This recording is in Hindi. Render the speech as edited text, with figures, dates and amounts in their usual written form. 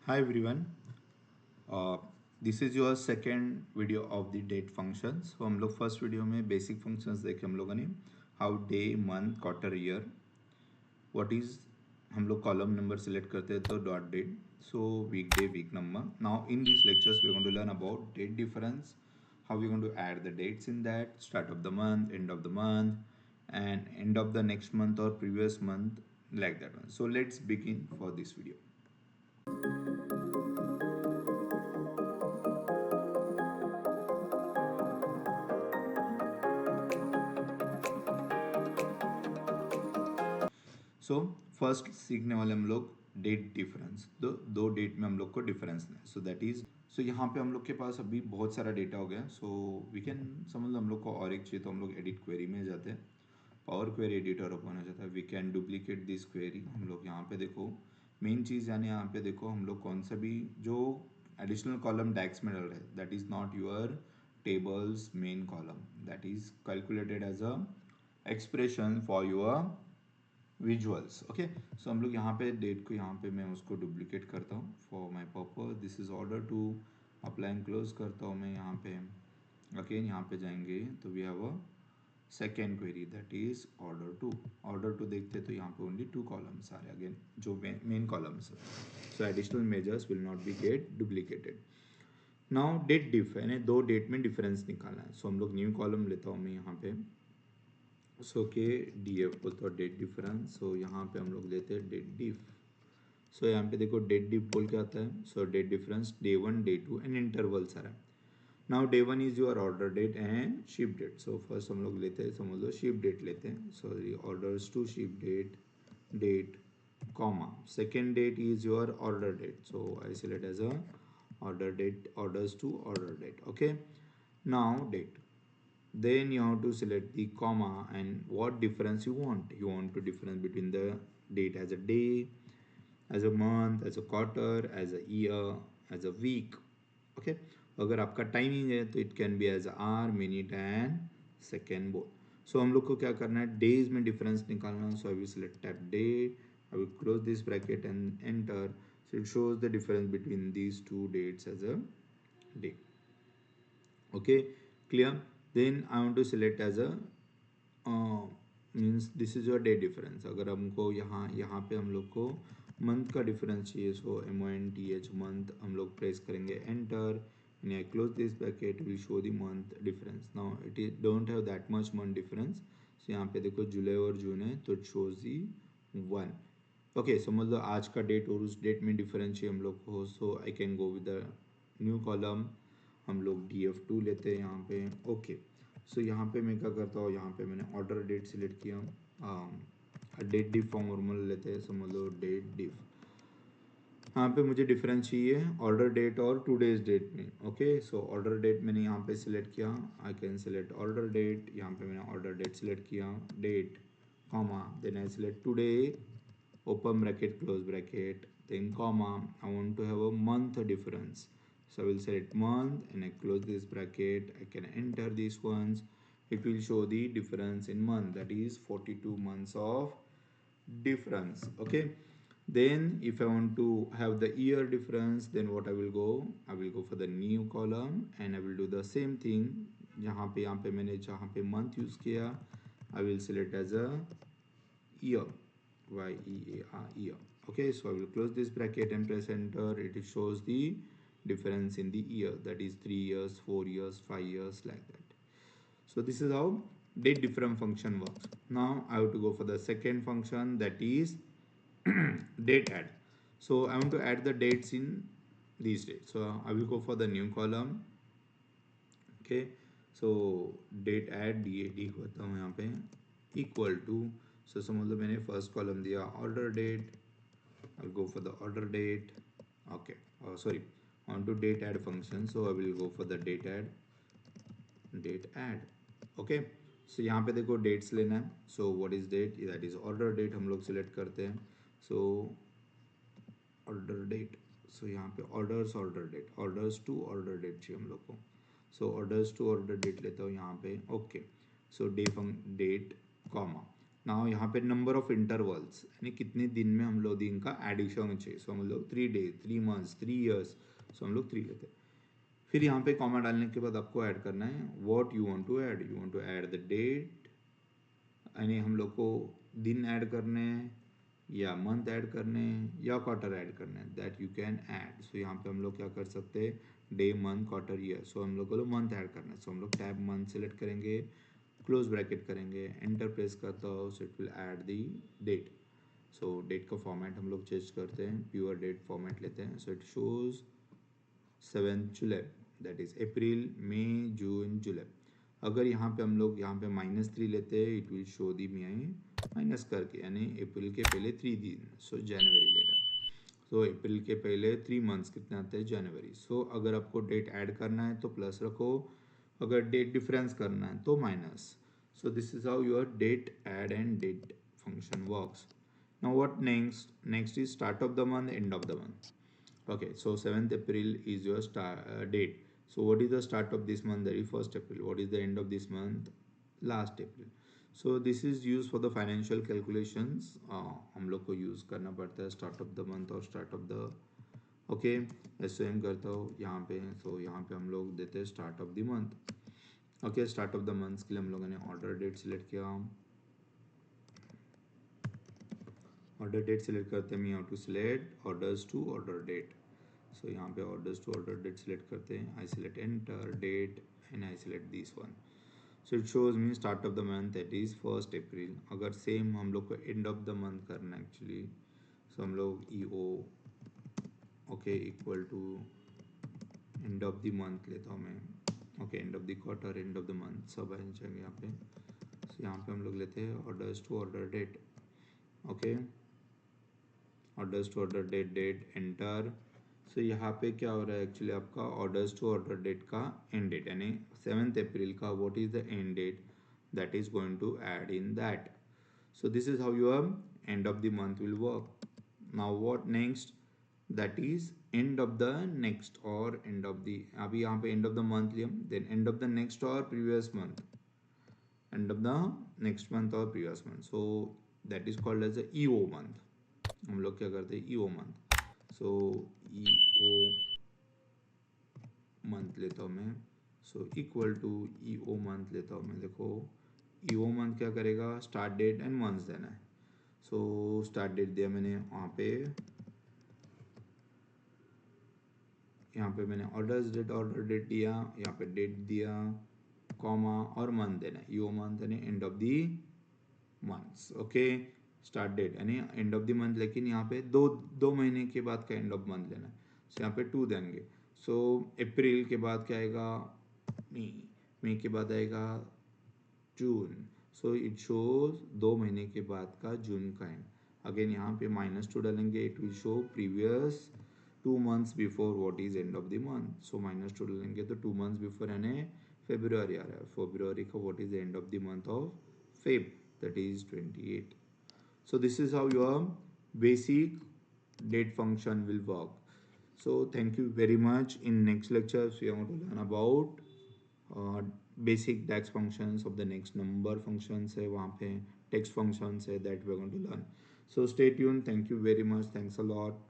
Hi everyone. uh, this is your second video of the date functions. So हम लोग फर्स्ट वीडियो में बेसिक फंक्शंस देखे हम लोगों ने how day month quarter year what is हम लोग कॉलम नंबर सिलेक्ट करते हैं तो dot date so week day week number now in this lectures we going to learn about date difference how we going to add the dates in that start of the month end of the month and end of the next month or previous month like that one. So let's begin for this video. So first सीखने वाले हम लोग डेट डिफरेंस दो डेट में हम लोग को डिफरेंस है सो दैट इज सो यहाँ पे हम लोग के पास अभी बहुत सारा डेटा हो गया सो वी कैन समझ लो हम लोग को और एक चाहिए तो हम लोग एडिट क्वेरी में जाते हैं पावर क्वेरी एडिटर ओपन हो जाता है we can duplicate this query हम लोग यहाँ पे देखो मेन चीज़ यानी यहाँ पे देखो हम लोग कौन सा भी जो एडिशनल कॉलम डैक्स में डाल रहे हैं that is not your tables main column that is calculated as a expression for your visuals okay so हम लोग यहाँ पे डेट को यहाँ पे मैं उसको डुप्लीकेट करता हूँ for my purpose this is order to apply and close करता हूँ मैं यहाँ पे अगेन यहाँ पे जाएंगे तो we have a second query that is order to देखते तो यहाँ पे ओनली टू कॉलम्स आ रहे अगेन जो मेन कॉलम्स है so additional measures will not be get duplicated now date diff है दो डेट में डिफरेंस निकालना है सो हम लोग न्यू कॉलम लेता हूँ मैं यहाँ पे सो के डी एफ बोलते हो डेट डिफरेंस सो यहाँ पे हम लोग लेते हैं डेट डिफ सो यहाँ पे देखो डेट डिफ बोल के आता है so date difference day one day two and interval सारा now day one is your order date and ship date so first हम लोग लेते हैं समझ लो शिप डेट लेते हैं sorry orders to ship date date comma second date is your order date so I select as a order date orders to order date okay now date then you have to select the comma and what difference you want to difference between the date as a day as a month as a quarter as a year as a week okay अगर आपका टाइमिंग है तो it can be as hour minute and second बोल सो हम लोग को क्या करना है डेज में डिफरेंस निकालना so I will select tab day I will close this bracket and enter so it shows the difference between these two dates as a day okay clear then I want to select as a means this is your day difference अगर हमको यहाँ पे हम लोग को मंथ का डिफरेंस चाहिए सो MONTH मंथ हम लोग प्रेस करेंगे enter and I close this bracket will show the month difference now it is don't have that much month difference so यहाँ पे देखो जुलाई और जून है तो it shows the 1 ओके समझ लो आज का डेट और उस डेट में डिफरेंस चाहिए हम लोग को so I can go with the new column हम लोग DF2 लेते हैं यहाँ पे ओके सो यहाँ पे मैं क्या करता हूँ यहाँ पे मैंने ऑर्डर डेट सिलेक्ट किया डेट डिफ फॉर्मूला लेते हैं समझ लो डेट डिफ यहाँ पे मुझे डिफरेंस चाहिए ऑर्डर डेट और टू डेज डेट में ओके सो ऑर्डर डेट मैंने यहाँ पे सिलेक्ट किया I can select order date यहाँ पे मैंने ऑर्डर डेट सिलेक्ट किया date comma then I select today open bracket close bracket then comma I want to have a month difference so I will select month and I close this bracket I can enter these ones it will show the difference in month that is 42 months of difference okay then if I want to have the year difference then what I will go for the new column and I will do the same thing यहाँ पे मैंने जहाँ पे month यूज़ किया I will select as a year year okay so I will close this bracket and press enter it shows the difference in the year that is 3 years 4 years 5 years like that so this is how date different function works now I have to go for the second function that is date add so I want to add the dates in these dates so I will go for the new column okay so date add DAD होता हूँ यहाँ पे equal to so समझ लो मैंने फर्स्ट कॉलम दिया order date I'll go for the order date okay sorry on to date add function so I will go for the date add okay so यहाँ पे देखो dates लेना है so what is date that is order date हम लोग select करते हैं so order date so यहाँ पे orders to order date चाहिए हम लोग को so orders to order date लेता हूँ यहाँ पे okay so date comma now यहाँ पे नंबर ऑफ इंटरवल्स यानी कितने दिन में हम लोग दिन का एडिशन चाहिए, सो हम लोग 3 days 3 months 3 years, सो हम लोग 3 लेते हैं। फिर यहाँ पे कॉमा डालने के बाद आपको ऐड करना है what you want to add, you want to add the date यानी हम लोग को दिन ऐड करने हैं या मंथ ऐड करने हैं या क्वार्टर ऐड करने हैं, दैट यू कैन ऐड। सो यहाँ पे हम लोग क्या कर सकते हैं, डे मंथ क्वार्टर ईयर, सो हम लोग को मंथ ऐड करना है, सो हम लोग टैब मंथ सेलेक्ट करेंगे, क्लोज ब्रैकेट करेंगे, एंटर प्रेस करता हो, so it will add the date. So date का फॉर्मेट हम लोग चेंज करते हैं, प्योर डेट फॉर्मेट लेते हैं, so it shows 7 July, that is April May June July. अगर यहाँ पे हम लोग यहाँ पे -3 लेते हैं, it will show the May minus करके यानी अप्रैल के पहले 3 दिन, सो जनवरी ले रहा है। सो अप्रैल के पहले 3 मंथ्स कितने आते हैं, जनवरी। सो अगर आपको डेट ऐड करना है तो प्लस रखो, अगर डेट डिफरेंस करना है तो minus. So this is how your date add and date function works. Now what next? Next is start of the month, end of the month. Okay, so 7th April is your date. So what is the start of this month? That is 1st April. What is the end of this month? Last April. So this is used for the financial calculations. हम लोग को यूज़ करना पड़ता है स्टार्ट ऑफ द मंथ और स्टार्ट ऑफ द, ओके ऐसे हम करता हूँ यहाँ पे। सो यहाँ पे हम लोग देते हैं start of the month. Okay, start of the month के लिए हम लोगों ने ऑर्डर डेट सिलेक्ट किया। ऑर्डर डेट सिलेक्ट करते हैं, we have to select orders to order date. So यहाँ पे orders to order date select करते हैं, I select enter date and I select this one. So it shows mean start of the month that is 1st April। अगर सेम हम लोग को एंड ऑफ द मंथ करना है एक्चुअली, सो हम लोग E O okay equal to end of the month लेता हूँ मैं। Okay, end of the quarter, end of the month सब आ जाएंगे यहाँ पे। सो यहाँ पे हम लोग लेते हैं orders to order date. Okay, orders to order date, date enter. So यहाँ पे क्या हो रहा है एक्चुअली, आपका ऑर्डर्स टू ऑर्डर डेट का एंड डेट यानी 7th April का what is the end date, that is going to add in that. So this is how your end of the month will work. Now what next, that is end of the next और एंड ऑफ द, अभी यहाँ पे एंड ऑफ द मंथ लिया, then end of the next और previous month, end of the next month और previous month, so that is called as E O month. हम लोग क्या करते हैं, ई ओ मंथ। सो ई ओ मंथ लेता हूँ मैं, so equal to E O month लेता हूँ मैं। देखो ई ओ मंथ क्या करेगा, स्टार्ट डेट एंड मंथ्स देना है। सो स्टार्ट डेट दिया मैंने वहाँ पे, यहाँ पे मैंने ऑर्डर डेट दिया, यहाँ पे डेट दिया, कॉमा और मंथ देना है, ई ओ मंथ यानी end of the months. Okay, start date यानी एंड ऑफ द मंथ, लेकिन यहाँ पे दो महीने के बाद का एंड ऑफ मंथ लेना है, सो यहाँ पे 2 देंगे। सो अप्रैल के बाद क्या आएगा, मई के बाद आएगा जून, सो इट शोज 2 महीने के बाद का जून का एंड। अगेन यहाँ पे -2 डालेंगे, it will show previous 2 months before what is end of the month. So -2 डालेंगे तो 2 months बिफोर यानी फेब्रुआरी आ रहा है, फेब्रुआरी का what is the end of the month of Feb, that is 28. So this is how your basic date function will work. So thank you very much. In next lectures we are going to learn about basic DAX functions of the next number functions है वहाँ पे text functions है that we are going to learn. So stay tuned. Thank you very much. Thanks a lot.